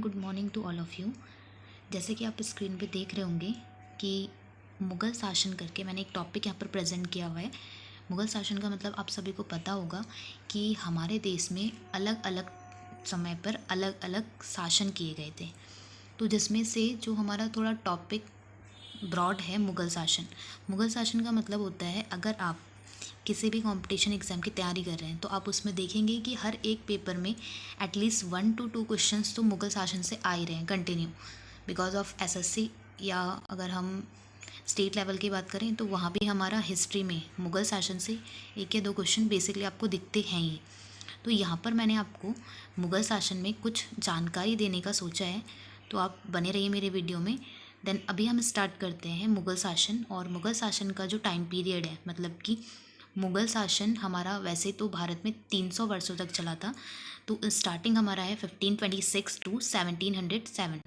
Good morning to all of you. जैसे कि आप स्क्रीन पे देख रहे होंगे कि मुग़ल शासन करके मैंने एक टॉपिक यहाँ पर प्रेजेंट किया हुआ है। मुग़ल शासन का मतलब आप सभी को पता होगा कि हमारे देश में अलग अलग समय पर अलग अलग शासन किए गए थे। तो जिसमें से जो हमारा थोड़ा टॉपिक ब्रॉड है मुग़ल शासन। मुग़ल शासन का मतलब होता है, अगर आप किसी भी कंपटीशन एग्ज़ाम की तैयारी कर रहे हैं तो आप उसमें देखेंगे कि हर एक पेपर में एटलीस्ट 1 to 2 क्वेश्चंस तो मुग़ल शासन से आ ही रहे हैं कंटिन्यू, बिकॉज ऑफ एसएससी। या अगर हम स्टेट लेवल की बात करें तो वहाँ भी हमारा हिस्ट्री में मुग़ल शासन से 1 या 2 क्वेश्चन बेसिकली आपको दिखते हैं ही। तो यहाँ पर मैंने आपको मुग़ल शासन में कुछ जानकारी देने का सोचा है, तो आप बने रहिए मेरे वीडियो में। देन अभी हम स्टार्ट करते हैं मुग़ल शासन। और मुग़ल शासन का जो टाइम पीरियड है, मतलब कि मुग़ल शासन हमारा वैसे तो भारत में 300 वर्षों तक चला था। तो स्टार्टिंग हमारा है 1526 टू 1707।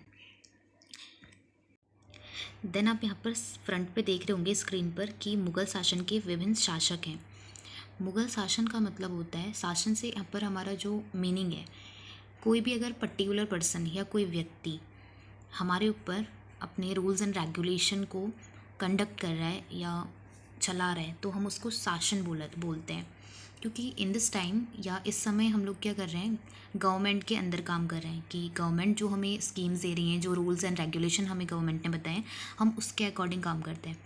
देन आप यहाँ पर फ्रंट पे देख रहे होंगे स्क्रीन पर कि मुग़ल शासन के विभिन्न शासक हैं। मुग़ल शासन का मतलब होता है, शासन से यहाँ पर हमारा जो मीनिंग है, कोई भी अगर पर्टिकुलर पर्सन या कोई व्यक्ति हमारे ऊपर अपने रूल्स एंड रेगुलेशन को कंडक्ट कर रहा है या चला रहा है तो हम उसको शासन बोलते हैं। क्योंकि इन दिस टाइम या इस समय हम लोग क्या कर रहे हैं, गवर्नमेंट के अंदर काम कर रहे हैं कि गवर्नमेंट जो हमें स्कीम्स दे रही हैं, जो रूल्स एंड रेगुलेशन हमें गवर्नमेंट ने बताए, हम उसके अकॉर्डिंग काम करते हैं।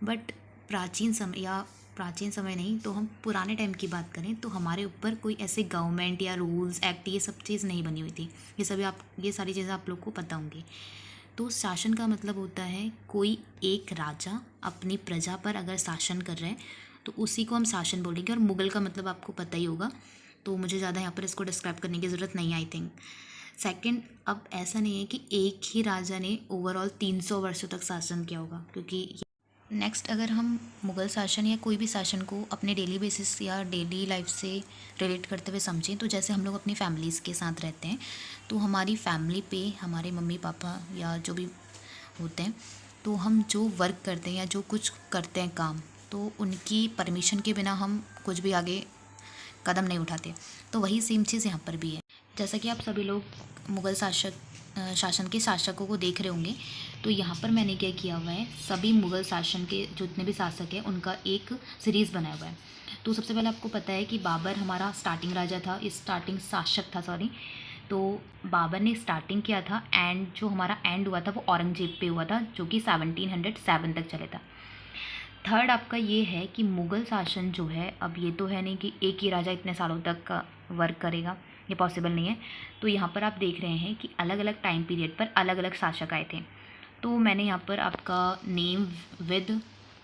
बट प्राचीन समय नहीं तो हम पुराने टाइम की बात करें तो हमारे ऊपर कोई ऐसे गवर्नमेंट या रूल्स एक्ट ये सब चीज़ नहीं बनी हुई थी। ये सारी चीज़ें आप लोग को पता होंगी। तो शासन का मतलब होता है कोई एक राजा अपनी प्रजा पर अगर शासन कर रहा है तो उसी को हम शासन बोलेंगे। और मुग़ल का मतलब आपको पता ही होगा, तो मुझे ज़्यादा यहाँ पर इसको डिस्क्राइब करने की ज़रूरत नहीं आई थिंक। सेकंड, अब ऐसा नहीं है कि एक ही राजा ने ओवरऑल 300 वर्षों तक शासन किया होगा, क्योंकि नेक्स्ट अगर हम मुग़ल शासन या कोई भी शासन को अपने डेली बेसिस या डेली लाइफ से रिलेट करते हुए समझें, तो जैसे हम लोग अपनी फैमिलीज़ के साथ रहते हैं तो हमारी फैमिली पे हमारे मम्मी पापा या जो भी होते हैं, तो हम जो वर्क करते हैं या जो कुछ करते हैं काम, तो उनकी परमिशन के बिना हम कुछ भी आगे कदम नहीं उठाते। तो वही सेम चीज़ यहाँ पर भी है। जैसा कि आप सभी लोग मुग़ल शासन के शासकों को देख रहे होंगे, तो यहाँ पर मैंने क्या किया हुआ है, सभी मुग़ल शासन के जितने भी शासक हैं उनका एक सीरीज़ बनाया हुआ है। तो सबसे पहले आपको पता है कि बाबर हमारा स्टार्टिंग राजा था, स्टार्टिंग शासक था सॉरी। तो बाबर ने स्टार्टिंग किया था एंड जो हमारा एंड हुआ था वो औरंगजेब पे हुआ था, जो कि 1707 तक चले था। थर्ड आपका ये है कि मुग़ल शासन जो है, अब ये तो है नहीं कि एक ही राजा इतने सालों तक का वर्क करेगा, ये पॉसिबल नहीं है। तो यहाँ पर आप देख रहे हैं कि अलग अलग टाइम पीरियड पर अलग अलग शासक आए थे। तो मैंने यहाँ पर आपका नेम विद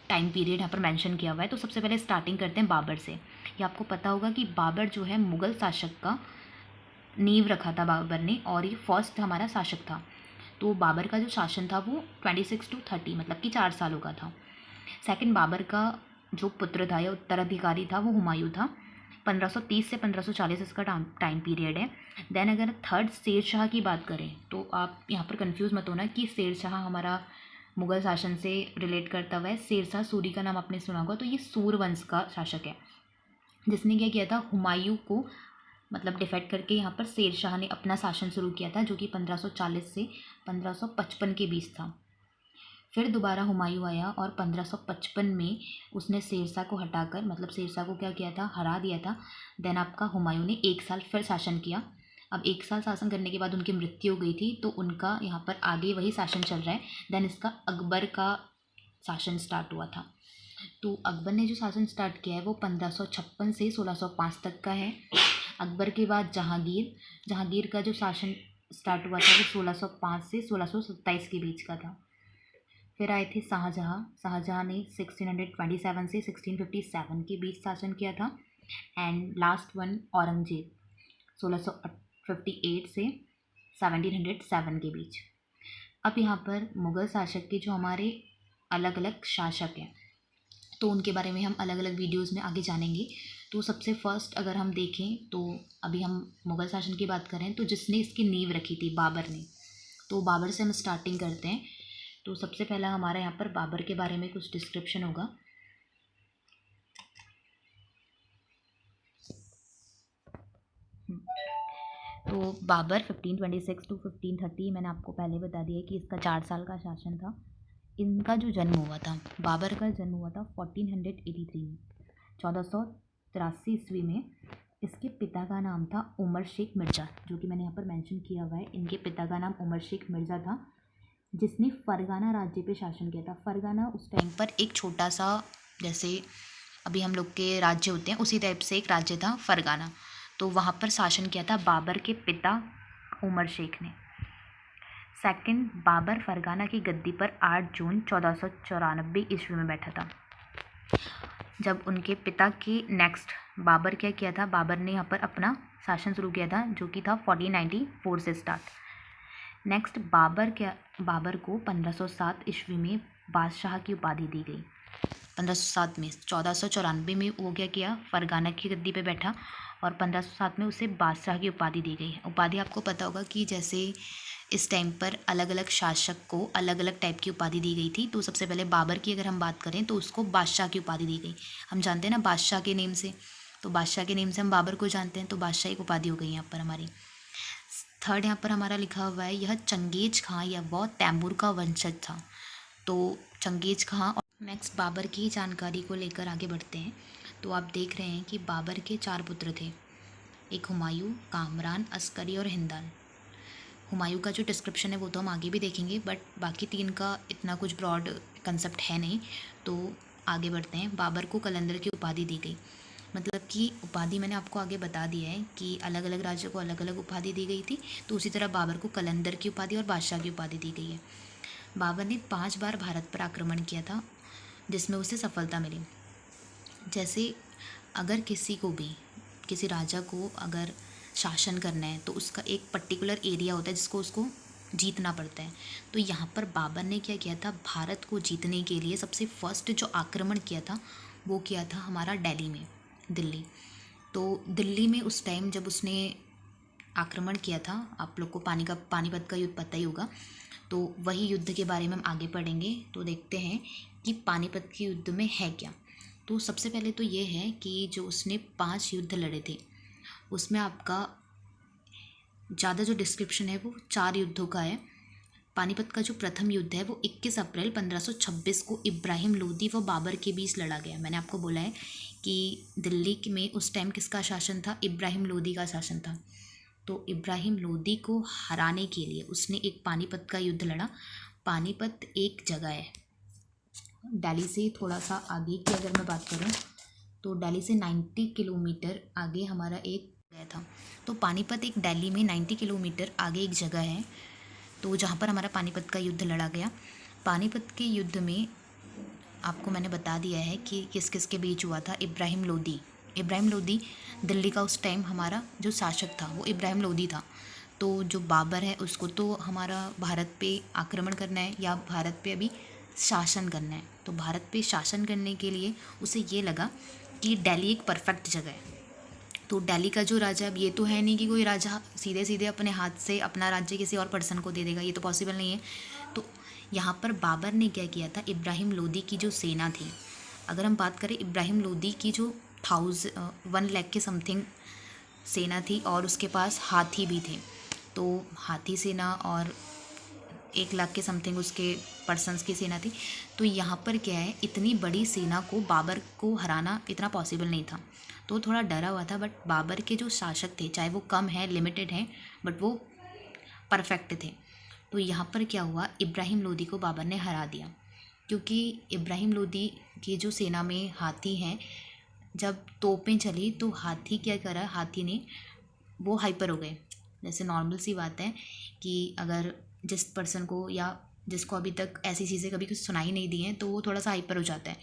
टाइम पीरियड यहाँ पर मेंशन किया हुआ है। तो सबसे पहले स्टार्टिंग करते हैं बाबर से। ये आपको पता होगा कि बाबर जो है मुग़ल शासक का नींव रखा था बाबर ने, और ये फर्स्ट हमारा शासक था। तो बाबर का जो शासन था वो 26 to 30 मतलब कि 4 सालों का था। सेकंड, बाबर का जो पुत्र था या उत्तराधिकारी था वो हुमायूं था। 1530 से 1540 इसका टाइम पीरियड है। देन अगर थर्ड शेर शाह की बात करें तो आप यहाँ पर कंफ्यूज मत होना कि शेर शाह हमारा मुग़ल शासन से रिलेट करता हुआ है। शेर शाह सूरी का नाम आपने सुना होगा, तो ये सूर वंश का शासक है, जिसने क्या किया था, हुमायूं को मतलब डिफेक्ट करके यहाँ पर शेर शाह ने अपना शासन शुरू किया था, जो कि 1540 से 1555 के बीच था। फिर दोबारा हुमायूं आया और 1555 में उसने शेरशाह को हटाकर, मतलब शेरशाह को क्या किया था, हरा दिया था। देन आपका हुमायूं ने 1 साल फिर शासन किया। अब 1 साल शासन करने के बाद उनकी मृत्यु हो गई थी, तो उनका यहाँ पर आगे वही शासन चल रहा है। देन इसका अकबर का शासन स्टार्ट हुआ था। तो अकबर ने जो शासन स्टार्ट किया है वो 1556 से 1605 तक का है। अकबर के बाद जहांगीर का जो शासन स्टार्ट हुआ था वो 1605 से 1627 के बीच का था। फिर आए थे शाहजहाँ ने 1627 से 1657 के बीच शासन किया था। एंड लास्ट वन औरंगजेब 1658 से 1707 के बीच। अब यहाँ पर मुग़ल शासक के जो हमारे अलग अलग शासक हैं, तो उनके बारे में हम अलग अलग वीडियोस में आगे जानेंगे। तो सबसे फर्स्ट अगर हम देखें तो अभी हम मुग़ल शासन की बात करें तो जिसने इसकी नींव रखी थी बाबर ने, तो बाबर से हम स्टार्टिंग करते हैं। तो सबसे पहला हमारा यहाँ पर बाबर के बारे में कुछ डिस्क्रिप्शन होगा। तो बाबर 1526 टू 1530, मैंने आपको पहले बता दिया कि इसका 4 साल का शासन था। इनका जो जन्म हुआ था, बाबर का जन्म हुआ था 1483 में, 1483 ईस्वी में। इसके पिता का नाम था उमर शेख मिर्ज़ा, जो कि मैंने यहाँ पर मेंशन किया हुआ है। इनके पिता का नाम उमर शेख मिर्ज़ा था, जिसने फरगाना राज्य पे शासन किया था। फरगाना उस टाइम पर एक छोटा सा, जैसे अभी हम लोग के राज्य होते हैं उसी टाइप से एक राज्य था फरगाना। तो वहाँ पर शासन किया था बाबर के पिता उमर शेख ने। सेकंड, बाबर फरगाना की गद्दी पर 8 जून 1494 ईस्वी में बैठा था। जब उनके पिता के नेक्स्ट बाबर क्या किया था, बाबर ने यहाँ पर अपना शासन शुरू किया था, जो कि था 1494 से स्टार्ट। नेक्स्ट, बाबर को 1507 ईस्वी में बादशाह की उपाधि दी गई। 1507 में, 1494 में वो क्या किया, फरगाना की गद्दी पे बैठा, और 1507 में उसे बादशाह की उपाधि दी गई। उपाधि आपको पता होगा कि जैसे इस टाइम पर अलग अलग शासक को अलग अलग टाइप की उपाधि दी गई थी। तो सबसे पहले बाबर की अगर हम बात करें तो उसको बादशाह की उपाधि दी गई। हम जानते हैं ना बादशाह के नेम से, तो बादशाह के नेम से हम बाबर को जानते हैं, तो बादशाह एक उपाधि हो गई यहाँ पर हमारी। थर्ड यहाँ पर हमारा लिखा हुआ है, यह चंगेज खां या वह तैमूर का वंशज था। तो चंगेज खां। और नेक्स्ट, बाबर की जानकारी को लेकर आगे बढ़ते हैं। तो आप देख रहे हैं कि बाबर के 4 पुत्र थे, एक हुमायूं, कामरान, अस्करी और हिंदल। हुमायूं का जो डिस्क्रिप्शन है वो तो हम आगे भी देखेंगे, बट बाकी 3 का इतना कुछ ब्रॉड कंसेप्ट है नहीं। तो आगे बढ़ते हैं। बाबर को कलंदर की उपाधि दी गई। मतलब कि उपाधि मैंने आपको आगे बता दिया है कि अलग अलग राज्यों को अलग अलग उपाधि दी गई थी। तो उसी तरह बाबर को कलंदर की उपाधि और बादशाह की उपाधि दी गई है। बाबर ने 5 बार भारत पर आक्रमण किया था, जिसमें उसे सफलता मिली। जैसे अगर किसी राजा को अगर शासन करना है तो उसका एक पर्टिकुलर एरिया होता है जिसको उसको जीतना पड़ता है। तो यहाँ पर बाबर ने क्या किया था, भारत को जीतने के लिए सबसे फर्स्ट जो आक्रमण किया था वो किया था हमारा दिल्ली में, दिल्ली। तो दिल्ली में उस टाइम जब उसने आक्रमण किया था, आप लोग को पानीपत का युद्ध पता ही होगा, तो वही युद्ध के बारे में हम आगे पढ़ेंगे। तो देखते हैं कि पानीपत के युद्ध में है क्या। तो सबसे पहले तो ये है कि जो उसने 5 युद्ध लड़े थे उसमें आपका ज़्यादा जो डिस्क्रिप्शन है वो 4 युद्धों का है। पानीपत का जो प्रथम युद्ध है वो 21 अप्रैल 1526 को इब्राहिम लोदी व बाबर के बीच लड़ा गया। मैंने आपको बोला है कि दिल्ली में उस टाइम किसका शासन था, इब्राहिम लोदी का शासन था। तो इब्राहिम लोदी को हराने के लिए उसने एक पानीपत का युद्ध लड़ा। पानीपत एक जगह है, दिल्ली से थोड़ा सा आगे की अगर मैं बात करूं तो दिल्ली से 90 किलोमीटर आगे हमारा एक गया था। तो पानीपत एक दिल्ली में 90 किलोमीटर आगे एक जगह है, तो जहाँ पर हमारा पानीपत का युद्ध लड़ा गया। पानीपत के युद्ध में आपको मैंने बता दिया है कि किस किस के बीच हुआ था। इब्राहिम लोदी दिल्ली का उस टाइम हमारा जो शासक था वो इब्राहिम लोदी था। तो जो बाबर है उसको तो हमारा भारत पे आक्रमण करना है या भारत पे अभी शासन करना है। तो भारत पे शासन करने के लिए उसे ये लगा कि दिल्ली एक परफेक्ट जगह है। तो दिल्ली का जो राजा, अब ये तो है नहीं कि कोई राजा सीधे सीधे अपने हाथ से अपना राज्य किसी और पर्सन को दे देगा, ये तो पॉसिबल नहीं है। तो यहाँ पर बाबर ने क्या किया था, इब्राहिम लोदी की जो सेना थी, अगर हम बात करें इब्राहिम लोदी की जो 1 लाख के समथिंग सेना थी और उसके पास हाथी भी थे। तो हाथी सेना और 1 लाख के समथिंग उसके पर्सन्स की सेना थी। तो यहाँ पर क्या है, इतनी बड़ी सेना को बाबर को हराना इतना पॉसिबल नहीं था। तो थोड़ा डरा हुआ था, बट बाबर के जो शासक थे, चाहे वो कम है, लिमिटेड हैं, बट वो परफेक्ट थे। तो यहाँ पर क्या हुआ, इब्राहिम लोदी को बाबर ने हरा दिया, क्योंकि इब्राहिम लोदी की जो सेना में हाथी हैं, जब तोपें चली तो हाथी क्या करा, हाथी ने वो हाइपर हो गए। जैसे नॉर्मल सी बात है कि अगर जिस पर्सन को या जिसको अभी तक ऐसी चीज़ें कभी कुछ सुनाई नहीं दी हैं तो वो थोड़ा सा हाइपर हो जाता है।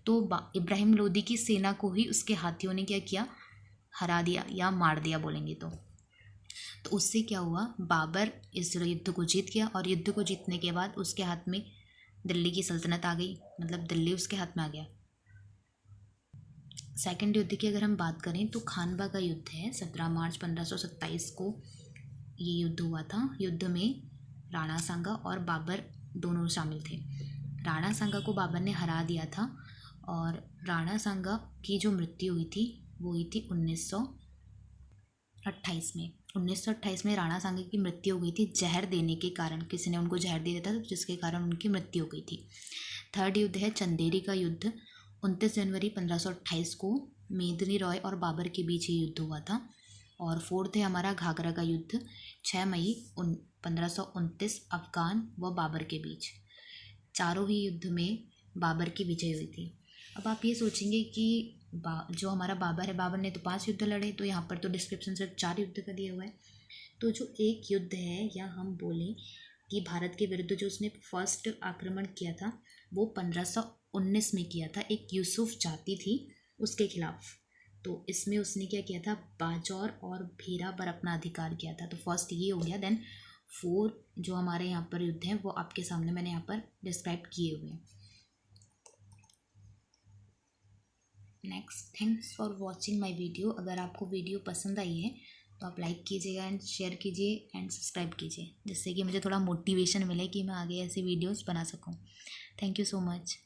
तो इब्राहिम लोदी की सेना को ही उसके हाथियों ने क्या किया, हरा दिया या मार दिया बोलेंगे तो उससे क्या हुआ, बाबर इस युद्ध को जीत गया। और युद्ध को जीतने के बाद उसके हाथ में दिल्ली की सल्तनत आ गई, मतलब दिल्ली उसके हाथ में आ गया। सेकंड युद्ध की अगर हम बात करें तो खानवा का युद्ध है, 17 मार्च 1527 को ये युद्ध हुआ था। युद्ध में राणा सांगा और बाबर दोनों शामिल थे। राणा सांगा को बाबर ने हरा दिया था और राणा सांगा की जो मृत्यु हुई थी वो हुई थी 1928 में। 1928 में राणा सांगे की मृत्यु हो गई थी जहर देने के कारण, किसी ने उनको जहर दे दिया था जिसके कारण उनकी मृत्यु हो गई थी। थर्ड युद्ध है चंदेरी का युद्ध। 29 जनवरी 1528 को मेदिनी रॉय और बाबर के बीच ये युद्ध हुआ था। और फोर्थ है हमारा घाघरा का युद्ध, 6 मई 1529 अफगान व बाबर के बीच। चारों ही युद्ध में बाबर की विजय हुई थी। अब आप ये सोचेंगे कि जो हमारा बाबर है, बाबर ने तो 5 युद्ध लड़े, तो यहाँ पर तो डिस्क्रिप्शन सिर्फ 4 युद्ध का दिया हुआ है। तो जो एक युद्ध है, या हम बोलें कि भारत के विरुद्ध जो उसने फर्स्ट आक्रमण किया था वो 1519 में किया था, एक यूसुफ जाति थी उसके खिलाफ। तो इसमें उसने क्या किया था, बाजौर और भीरा पर अपना अधिकार किया था। तो फर्स्ट ये हो गया। देन 4 जो हमारे यहाँ पर युद्ध हैं वो आपके सामने मैंने यहाँ पर डिस्क्राइब किए हुए हैं। Next, thanks for watching my video. अगर आपको वीडियो पसंद आई है तो आप लाइक कीजिएगा एंड शेयर कीजिए एंड सब्सक्राइब कीजिए, जिससे कि मुझे थोड़ा मोटिवेशन मिले कि मैं आगे ऐसी वीडियोस बना सकूं। Thank you so much.